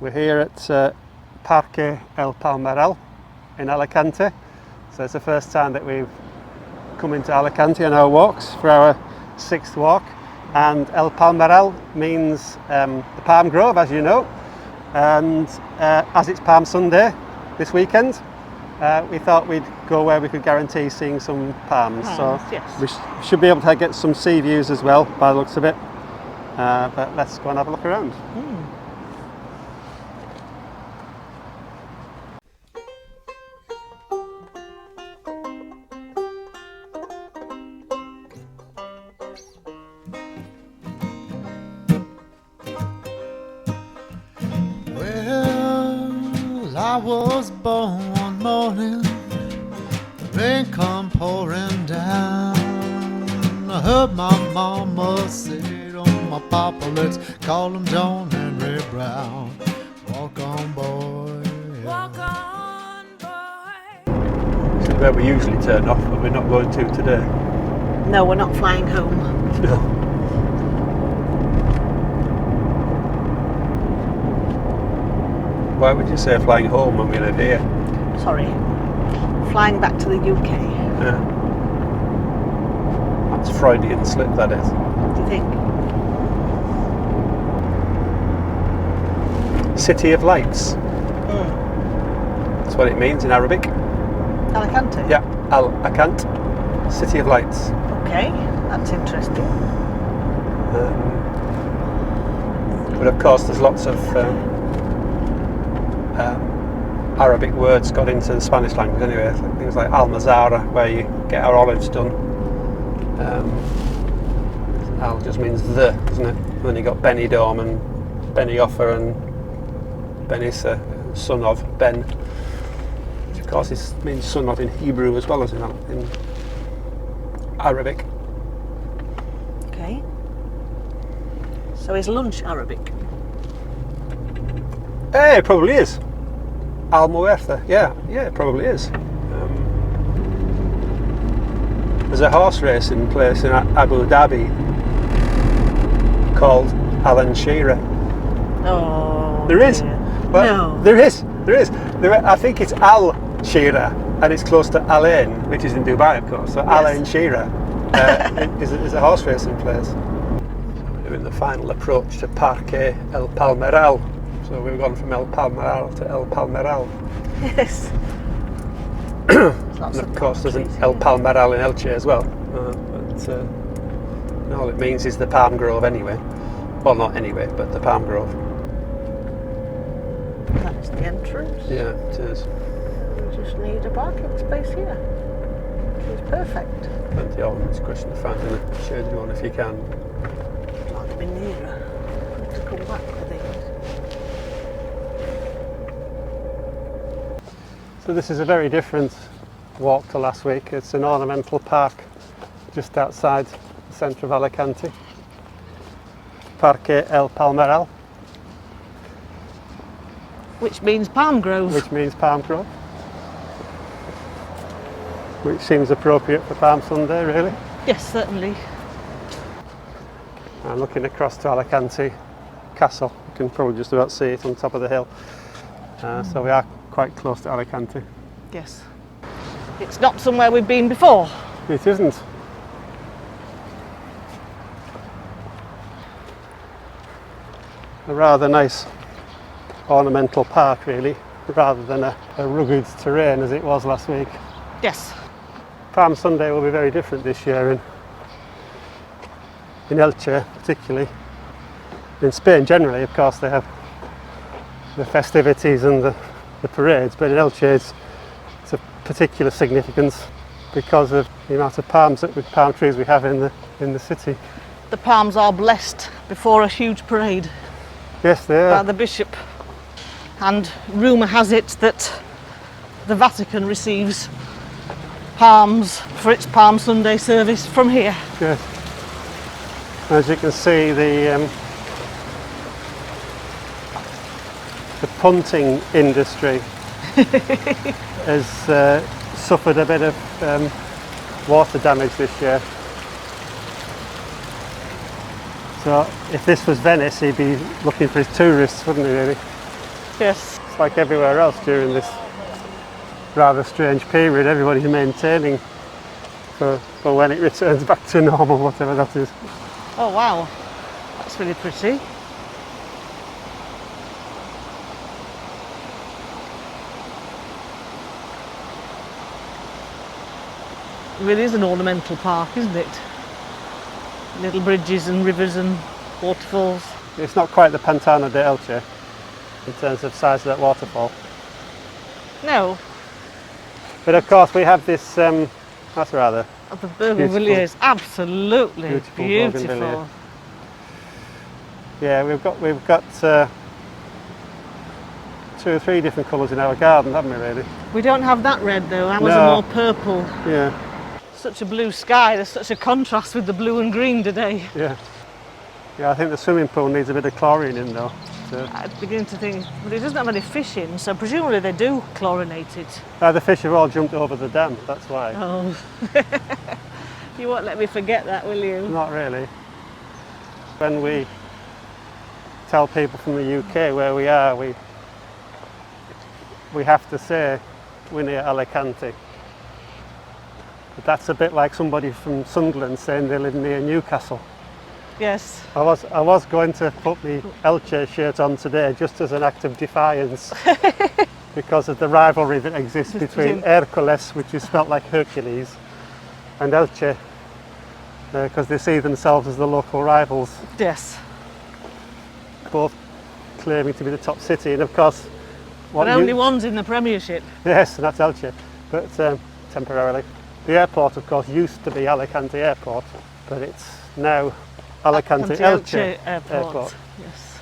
We're here at Parque del Palmeral in Alicante. So it's the first time that we've come into Alicante on our walks for our 6th walk. And El Palmeral means the palm grove, as you know. And as it's Palm Sunday this weekend, we thought we'd go where we could guarantee seeing some palms. So yes. we should be able to get some sea views as well, by the looks of it. But let's go and have a look around. I was born one morning, the rain come pouring down. I heard my mama say, "Oh my papa, let's call him John Henry Brown. Walk on, boy. Walk on, boy." This is where we usually turn off, but we're not going to today. No, we're not flying home. No. Why would you say flying home when we live here? Sorry. Flying back to the UK. Yeah. That's Freudian slip, that is. Do you think? City of Lights. That's what it means in Arabic. Alicante? Yeah, Alicante, City of Lights. Okay, that's interesting. But of course there's lots of Arabic words got into the Spanish language anyway, things like Almazara, where you get our olives done. Al just means the, doesn't it? And then you got Benidorm and Benioffer and Benissa, son of Ben, which of course means son of in Hebrew as well as in Arabic. Okay. So is lunch Arabic? Hey, it probably is. Almuerza, yeah, it probably is. There's a horse racing place in Abu Dhabi called Al Shira. Oh. There is. Dear. Well, No. There is. I think it's Al Shira, and it's close to Al Ain, which is in Dubai, of course. So Al Yes. Shira is a horse racing place. So we're doing the final approach to Parque del Palmeral. So we've gone from El Palmeral to El Palmeral. Yes. And of course there's an El Palmeral in Elche as well. But all it means is the palm grove anyway. Well, not anyway, but the palm grove. That's the entrance. Yeah, it is. We just need a parking space here. It's perfect. Plenty of them. It's a question of finding a shaded one if you can. Might be nearer. Have to come back, I think. So this is a very different walk to last week. It's an ornamental park just outside the centre of Alicante. Parque del Palmeral. Which means palm grove. Which means palm grove. Which seems appropriate for Palm Sunday, really. Yes, certainly. I'm looking across to Alicante Castle. You can probably just about see it on top of the hill. So we are quite close to Alicante. Yes. It's not somewhere we've been before. It isn't. A rather nice ornamental park, really, rather than a rugged terrain as it was last week. Yes. Palm Sunday will be very different this year in Elche, particularly. In Spain generally, of course, they have the festivities and the parades, but in Elche it's of particular significance because of the amount of palm trees we have in the city. The palms are blessed before a huge parade Yes, they by are. the bishop, and rumour has it that the Vatican receives palms for its Palm Sunday service from here. Good. As you can see, the punting industry has suffered a bit of water damage this year. So if this was Venice, he'd be looking for his tourists, wouldn't he, really? Yes. It's like everywhere else during this rather strange period. Everybody's maintaining for when it returns back to normal, whatever that is. Oh wow, that's really pretty. It really is an ornamental park, isn't it? Little bridges and rivers and waterfalls. It's not quite the Pantano de Elche in terms of size of that waterfall. No, But of course we have this, that's rather the bougainvillea is absolutely beautiful. bougainvillea. Yeah, we've got 2 or 3 different colours in our garden, haven't we really? We don't have that red though, ours No. are more purple. Yeah, Such a blue sky, there's such a contrast with the blue and green today. yeah. Yeah, I think the swimming pool needs a bit of chlorine in though. I'm beginning to think, but it doesn't have any fish in, so presumably they do chlorinate it. The fish have all jumped over the dam, that's why. Oh, you won't let me forget that, will you? Not really. When we tell people from the UK where we are, we have to say we're near Alicante. But that's a bit like somebody from Sunderland saying they live near Newcastle. Yes. I was going to put my Elche shirt on today just as an act of defiance because of the rivalry that exists between Hércules, which is spelt like Hercules, and Elche, because they see themselves as the local rivals, Yes. both claiming to be the top city. And of course, But only one's in the Premiership. yes, and that's Elche, but temporarily. The airport, of course, used to be Alicante Airport, but it's now Alicante Elche Airport. Yes.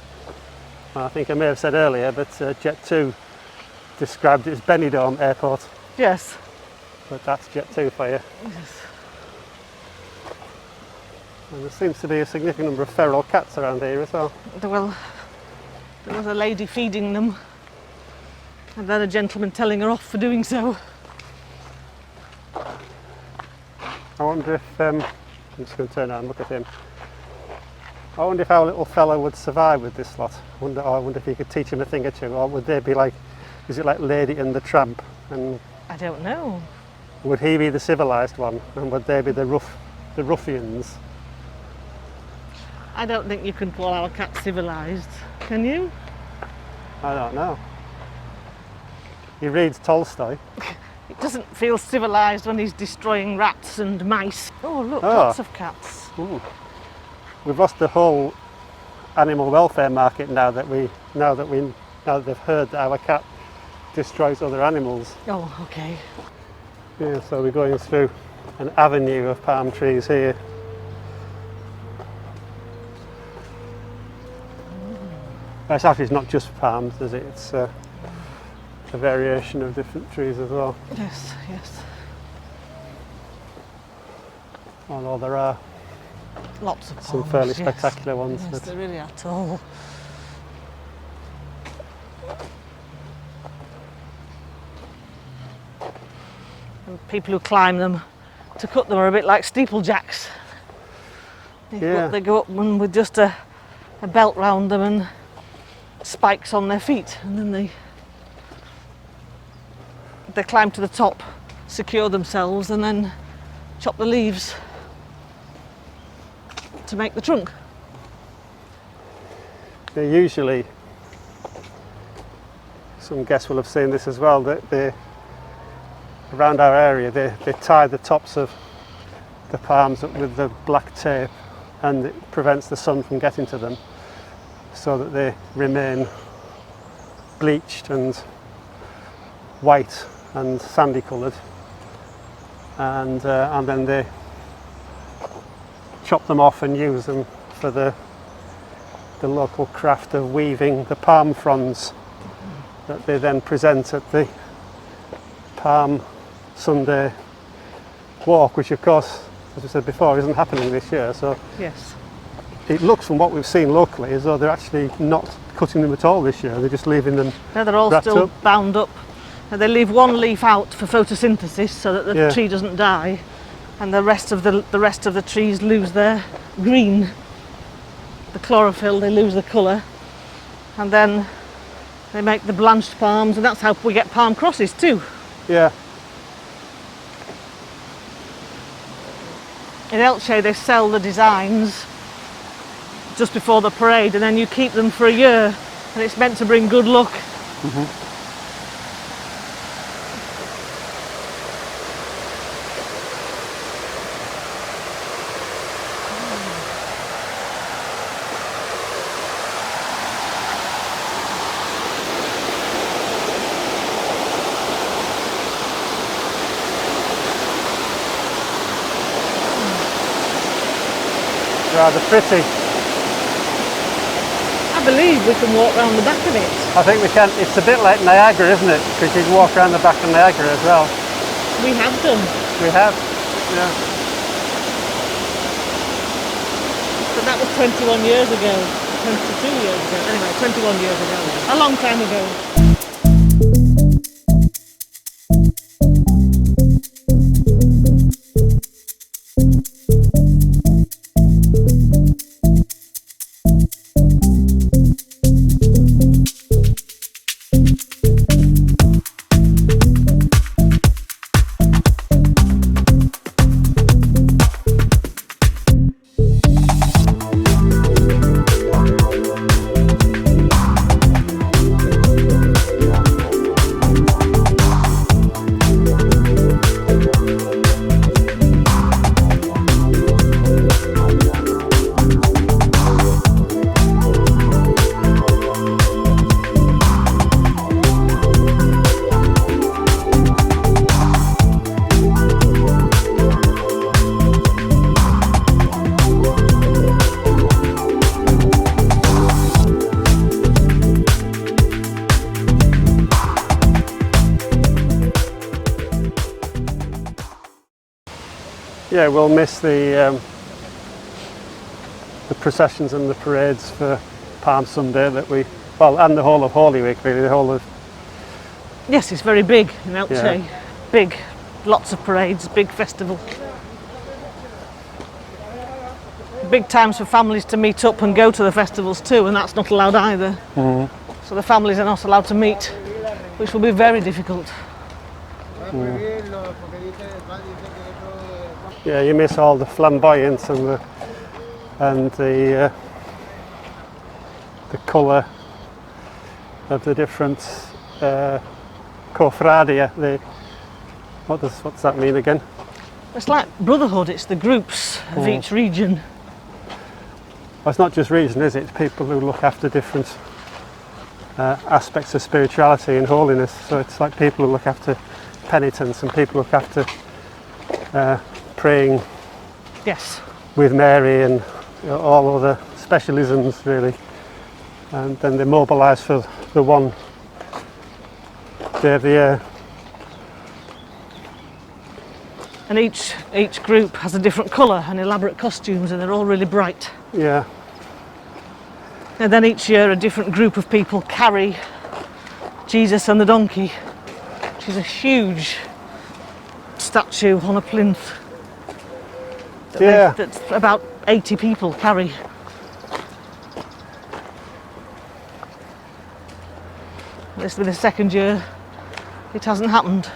I think I may have said earlier, but Jet2 described it as Benidorm Airport, Yes. but that's Jet2 for you. Yes. And there seems to be a significant number of feral cats around here as well. Well, there was a lady feeding them, and then a gentleman telling her off for doing so. I wonder if, I'm just going to turn around and look at him. I wonder if our little fella would survive with this lot. I wonder if you could teach him a thing or two, or would they be like, is it like Lady and the Tramp? And I don't know. would he be the civilised one, and would they be the ruffians? I don't think you can call our cat civilised, can you? I don't know. He reads Tolstoy. It doesn't feel civilised when he's destroying rats and mice. Oh look, lots of cats. Ooh. We've lost the whole animal welfare market now that they've heard that our cat destroys other animals. Oh, okay. Yeah, so we're going through an avenue of palm trees here. It's actually not just palms, is it? It's a variation of different trees as well. Yes, yes. Although there are Lots of palms. some fairly yes. spectacular ones. Yes, but they really are tall. And people who climb them to cut them are a bit like steeplejacks. They go up with just a belt round them and spikes on their feet, and then they climb to the top, secure themselves, and then chop the leaves to make the trunk. They usually, some guests will have seen this as well, that around our area they tie the tops of the palms up with the black tape, and it prevents the sun from getting to them, so that they remain bleached and white and sandy coloured, and then they chop them off and use them for the local craft of weaving the palm fronds that they then present at the Palm Sunday walk, which of course, as we said before, isn't happening this year. So Yes. it looks, from what we've seen locally, as though they're actually not cutting them at all this year. They're just leaving them. No, they're all wrapped still up. bound up. And they leave one leaf out for photosynthesis so that the tree doesn't die, and the rest of the trees lose their green, the chlorophyll. They lose the colour, and then They make the blanched palms, and that's how we get palm crosses too. Yeah. In Elche they sell the designs just before the parade, and then you keep them for a year, and it's meant to bring good luck. Rather pretty. I believe we can walk round the back of it. I think we can. It's a bit like Niagara, isn't it? Because you can walk around the back of Niagara as well. We have done. We have. Yeah. But that was 21 years ago. 22 years ago. Anyway, 21 years ago. A long time ago. Yeah, we'll miss the processions and the parades for Palm Sunday that we, well, and the whole of Holy Week really, the whole of... Yes, it's very big in Elche. Yeah. Big, lots of parades, big festival. Big times for families to meet up and go to the festivals too, and that's not allowed either. So the families are not allowed to meet, which will be very difficult. Yeah, you miss all the flamboyance and the colour of the different cofradia. What's that mean again? It's like brotherhood, it's the groups of each region. Well, it's not just region, is it? It's people who look after different aspects of spirituality and holiness. So it's like people who look after penitence and people who look after praying Yes. with Mary and all other specialisms really. And then they mobilise for the one day of the year. And each group has a different colour and elaborate costumes, and they're all really bright. Yeah. And then each year a different group of people carry Jesus and the donkey, which is a huge statue on a plinth that's about 80 people carry. This will be the second year it hasn't happened.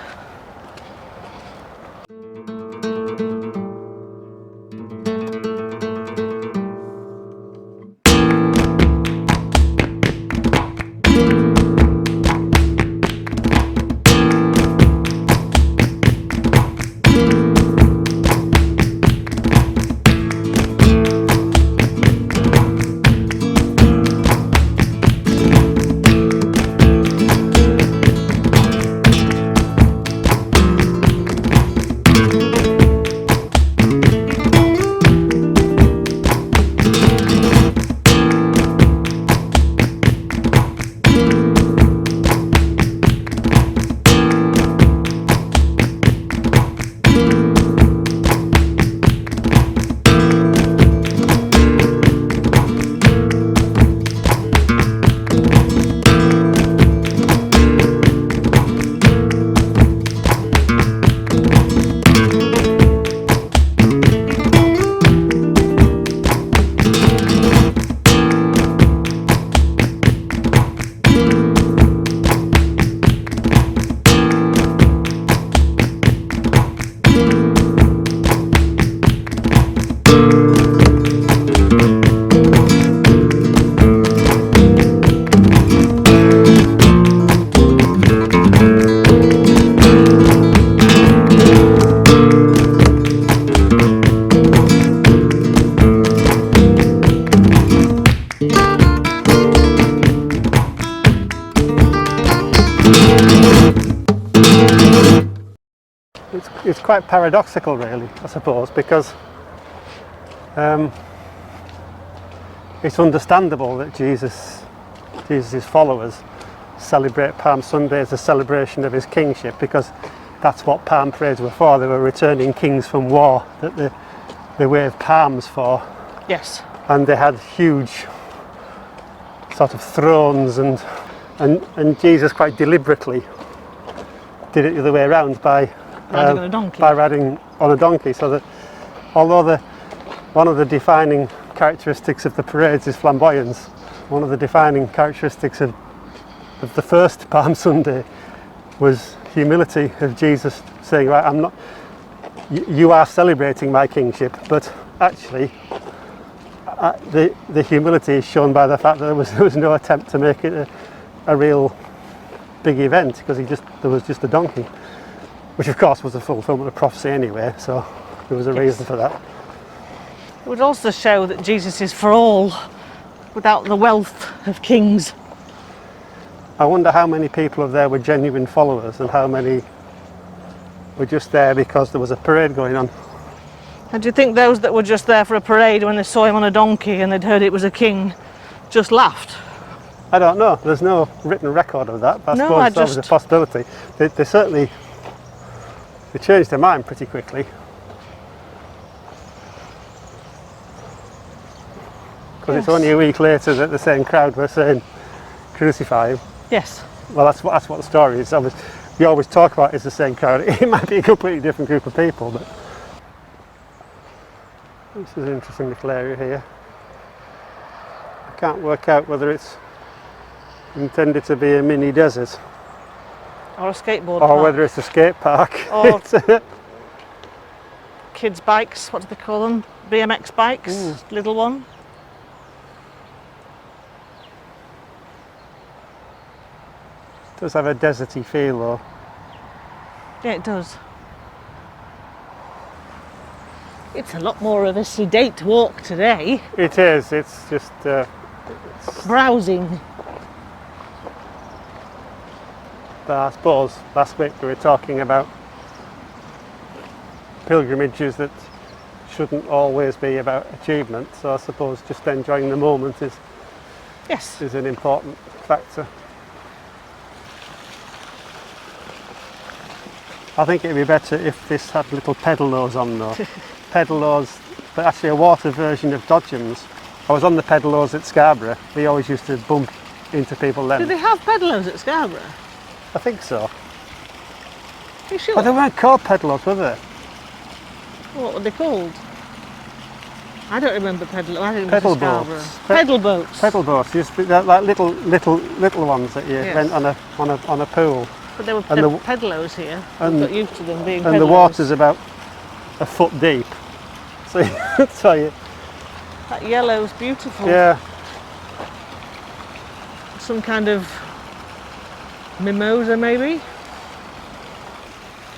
It's quite paradoxical, really, I suppose, because it's understandable that Jesus' followers celebrate Palm Sunday as a celebration of his kingship, because that's what palm parades were for. They were returning kings from war that they waved palms for. Yes. And they had huge sort of thrones, and Jesus quite deliberately did it the other way around by riding on a donkey. By riding on a donkey, so that although one of the defining characteristics of the parades is flamboyance, one of the defining characteristics of the first Palm Sunday was humility of Jesus saying, right, I'm not, you are celebrating my kingship, but actually the humility is shown by the fact that there was no attempt to make it a real big event, because there was just a donkey, which of course was a fulfillment of prophecy anyway, so there was a reason for that. It would also show that Jesus is for all, without the wealth of kings. I wonder how many people of there were genuine followers and how many were just there because there was a parade going on. And do you think those that were just there for a parade, when they saw him on a donkey and they'd heard it was a king, just laughed? I don't know. There's no written record of that, but I suppose that was a possibility. They certainly changed their mind pretty quickly. Because it's only a week later that the same crowd were saying, crucify him. Yes. Well, that's what the story is. We always talk about it's the same crowd. It might be a completely different group of people, but this is an interesting little area here. I can't work out whether it's intended to be a mini desert Or a skateboard or park. whether it's a skate park. Or kids' bikes, what do they call them? BMX bikes, little one. It does have a deserty feel though. Yeah, it does. It's a lot more of a sedate walk today. It is, it's just Browsing. but I suppose last week we were talking about pilgrimages that shouldn't always be about achievement, so I suppose just enjoying the moment is an important factor. I think it'd be better if this had little pedalos on though. Pedalos, but actually a water version of dodgems. I was on the pedalos at Scarborough. We always used to bump into people then. Do they have pedalos at Scarborough? I think so. Are you sure? But they weren't called pedalos, were they? What were they called? I don't remember pedal. I didn't Pedal Scarborough. boats. Pedal boats. Pedal boats. Used to be like little ones that you went on a pool. But there were pedalos here. And got used to them being and pedalos. the water's about a foot deep. So that yellow's beautiful. yeah. Some kind of mimosa, maybe.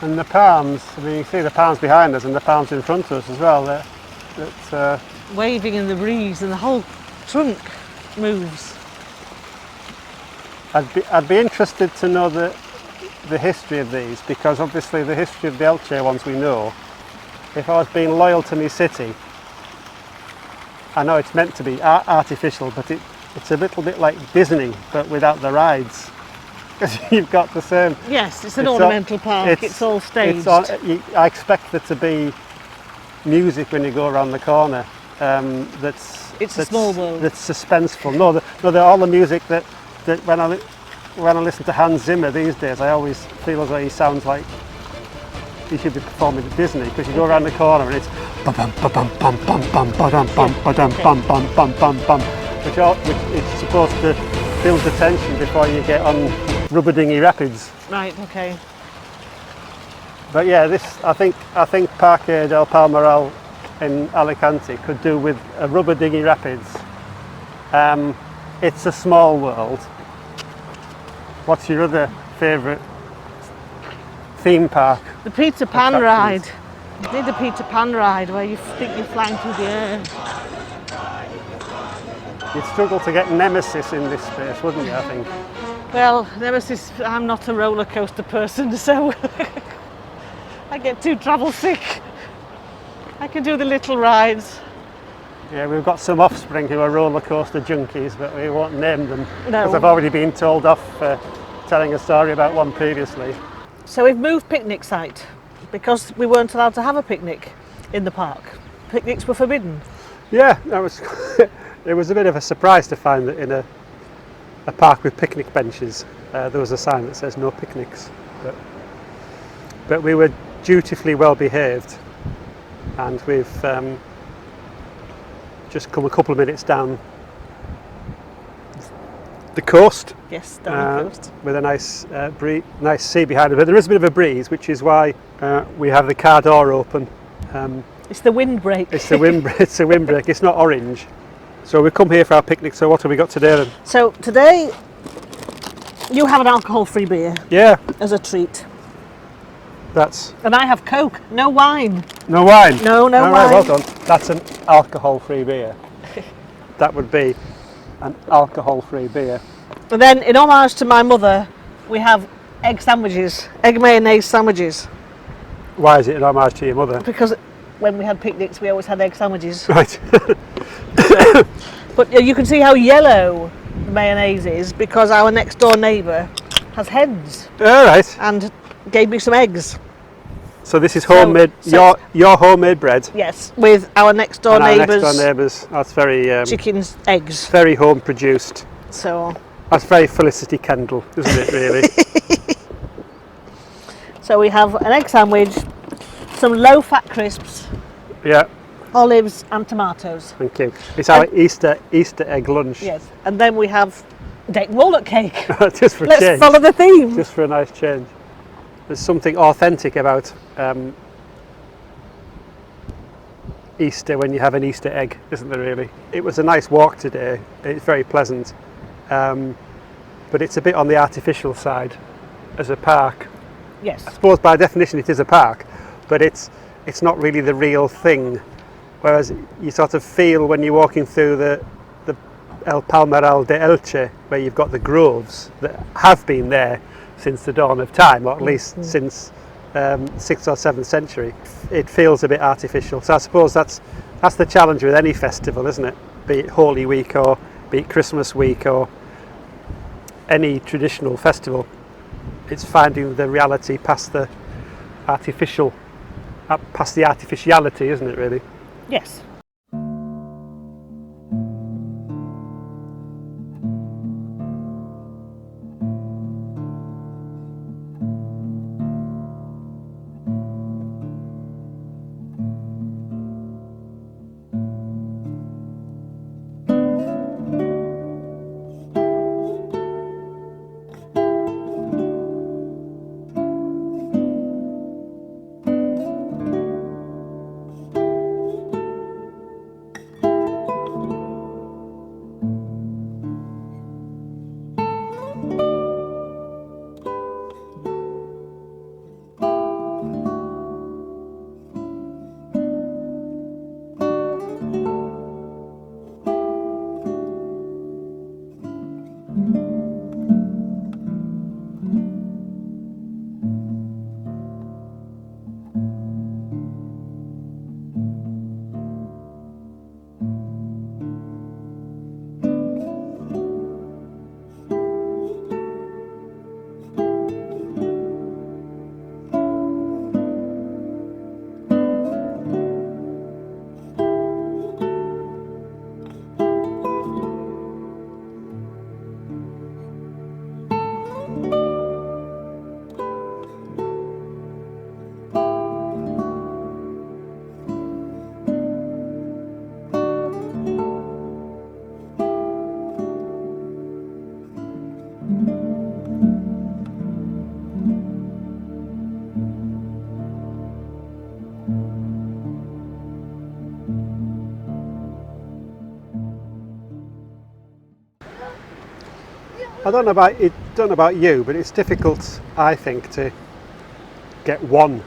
And the palms. I mean, you see the palms behind us and the palms in front of us as well. That's Waving in the breeze, and the whole trunk moves. I'd be interested to know the history of these, because obviously the history of the Elche ones we know. If I was being loyal to my city, I know it's meant to be artificial, but it's a little bit like Disney, but without the rides. Because you've got the same... Yes, it's an ornamental park, it's all staged. I expect there to be music when you go around the corner. It's a small world. That's suspenseful. No, all the music that when I listen to Hans Zimmer these days, I always feel as though he sounds like he should be performing at Disney, because you go around the corner and it's which is supposed to build the tension before you get on rubber dinghy rapids. Right, okay. But yeah, I think Parque del Palmeral in Alicante could do with a rubber dinghy rapids. It's a small world. What's your other favourite theme park? The Peter Pan ride. You did the Peter Pan ride where you think you're flying through the air. You'd struggle to get Nemesis in this space, wouldn't you, I think? Well, Nemesis, I'm not a roller coaster person, so I get too travel sick. I can do the little rides. Yeah, we've got some offspring who are roller coaster junkies, but we won't name them because No. I've already been told off for telling a story about one previously. So we've moved picnic site because we weren't allowed to have a picnic in the park. Picnics were forbidden. Yeah, that was. It was a bit of a surprise to find that in a park with picnic benches, there was a sign that says no picnics. But we were dutifully well behaved, and we've just come a couple of minutes down the coast. Yes, down the coast. With a nice sea behind it. But there is a bit of a breeze, which is why we have the car door open. It's the windbreak. It's the windbreak. It's not orange. So we come here for our picnic. So what have we got today then? So today you have an alcohol-free beer. Yeah. As a treat. And I have Coke, no wine. No wine? No All wine. Right, well done. That's an alcohol-free beer. That would be an alcohol-free beer. And then, in homage to my mother, we have egg sandwiches, egg mayonnaise sandwiches. Why is it an homage to your mother? Because when we had picnics, we always had egg sandwiches. Right. But you can see how yellow the mayonnaise is because our next door neighbour has hens. All right. And gave me some eggs. So this is homemade, your homemade bread? Yes, with our next door neighbours. Next door neighbours. That's very... chickens' eggs. Very home produced. So... That's very Felicity Kendall, isn't it, really? So we have an egg sandwich, some low-fat crisps. Yeah. Olives and tomatoes. Thank you. It's our Easter egg lunch. Yes, and then we have baked walnut cake. Just for a change. Let's follow the theme. Just for a nice change. There's something authentic about Easter when you have an Easter egg, isn't there really? It was a nice walk today. It's very pleasant, but it's a bit on the artificial side as a park. Yes. I suppose by definition it is a park, but it's not really the real thing. Whereas you sort of feel when you're walking through the El Palmeral de Elche, where you've got the groves that have been there since the dawn of time, or at least since 6th or 7th century. It feels a bit artificial. So I suppose that's the challenge with any festival, isn't it? Be it Holy Week or be it Christmas week or any traditional festival. It's finding the reality past the artificiality, isn't it, really? Yes. I don't know about you, but it's difficult, I think, to get one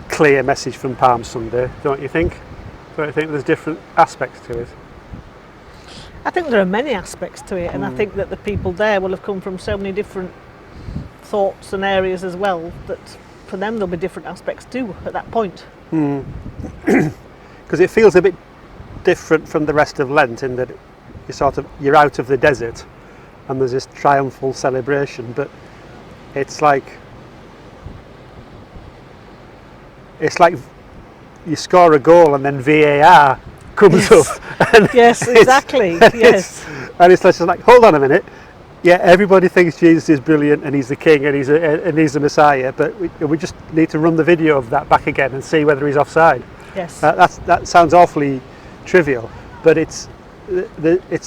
clear message from Palm Sunday, don't you think? Don't you think there's different aspects to it? I think there are many aspects to it, and I think that the people there will have come from so many different thoughts and areas as well, that for them there'll be different aspects too at that point. Because it feels a bit different from the rest of Lent in that you're out of the desert and there's this triumphal celebration, but it's like you score a goal and then VAR comes up. And yes, exactly. Yes. It's just like, hold on a minute. Yeah, everybody thinks Jesus is brilliant and he's the king and he's the Messiah, but we just need to run the video of that back again and see whether he's offside. Yes. That sounds awfully trivial, but it's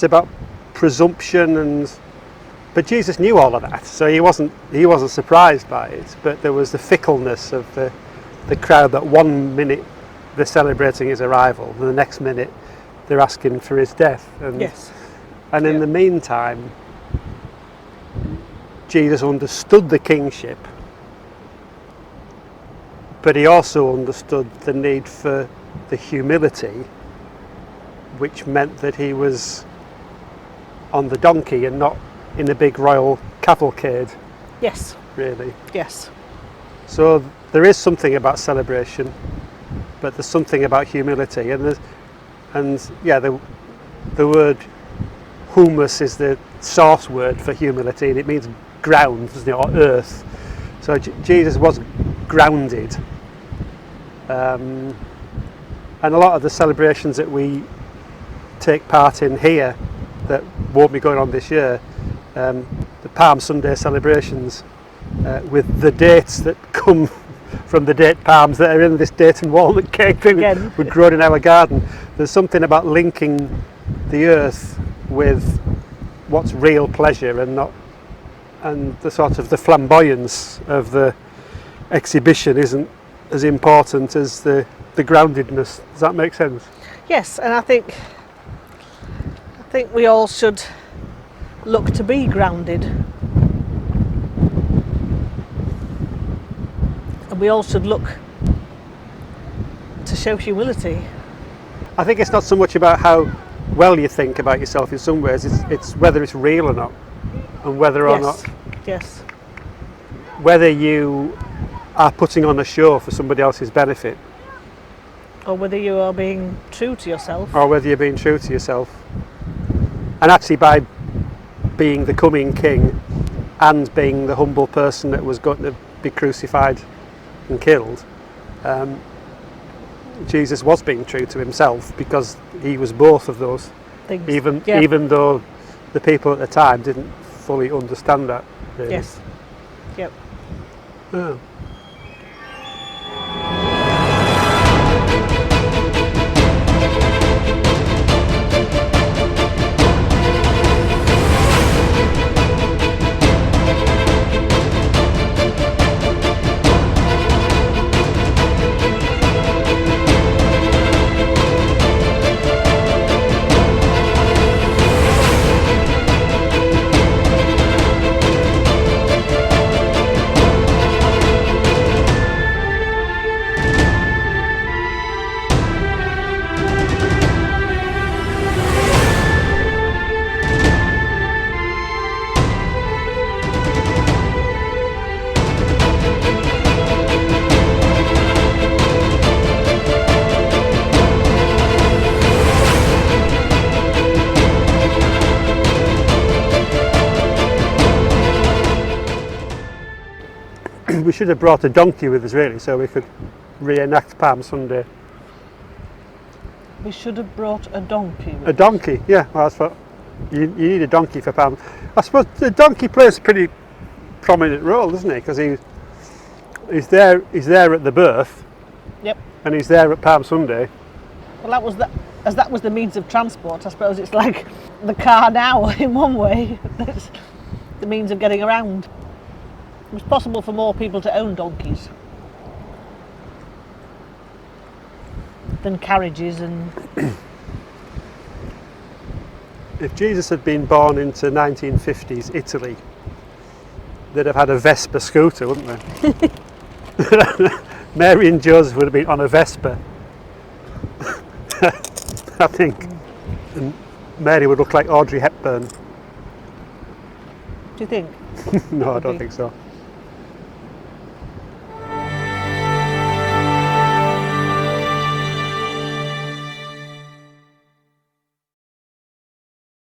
about presumption, but Jesus knew all of that, so he wasn't surprised by it. But there was the fickleness of the crowd, that 1 minute they're celebrating his arrival, and the next minute they're asking for his death. And, yes. And in the meantime, Jesus understood the kingship, but he also understood the need for the humility, which meant that he was on the donkey and not in a big royal cavalcade. Yes. Really. Yes. So there is something about celebration, but there's something about humility, and the word humus is the source word for humility, and it means ground, doesn't it, or earth. So Jesus was grounded, and a lot of the celebrations that we take part in here that won't be going on this year, the Palm Sunday celebrations, with the dates that come from the date palms that are in this date and walnut cake thing we've grown in our garden. There's something about linking the earth with what's real pleasure and the sort of the flamboyance of the exhibition isn't as important as the groundedness. Does that make sense? Yes, and I think we all should look to be grounded, and we all should look to show humility. I think it's not so much about how well you think about yourself in some ways, it's whether it's real or not, and whether or not whether you are putting on a show for somebody else's benefit, or whether you are being true to yourself, and actually by being the coming king and being the humble person that was going to be crucified and killed, Jesus was being true to himself, because he was both of those things. Even though the people at the time didn't fully understand that. Really. Yes. Yep. Oh. We should have brought a donkey with us, really, so we could reenact Palm Sunday. We should have brought a donkey with A donkey, yeah. Well, that's what you need, a donkey for Palm. I suppose the donkey plays a pretty prominent role, doesn't he? Because he's there at the birth. Yep. And he's there at Palm Sunday. Well, that was the means of transport. I suppose it's like the car now in one way. That's the means of getting around. It was possible for more people to own donkeys than carriages and... If Jesus had been born into 1950s Italy, they'd have had a Vespa scooter, wouldn't they? Mary and Joseph would have been on a Vespa, I think. And Mary would look like Audrey Hepburn. Do you think? No, I Would don't be- think so.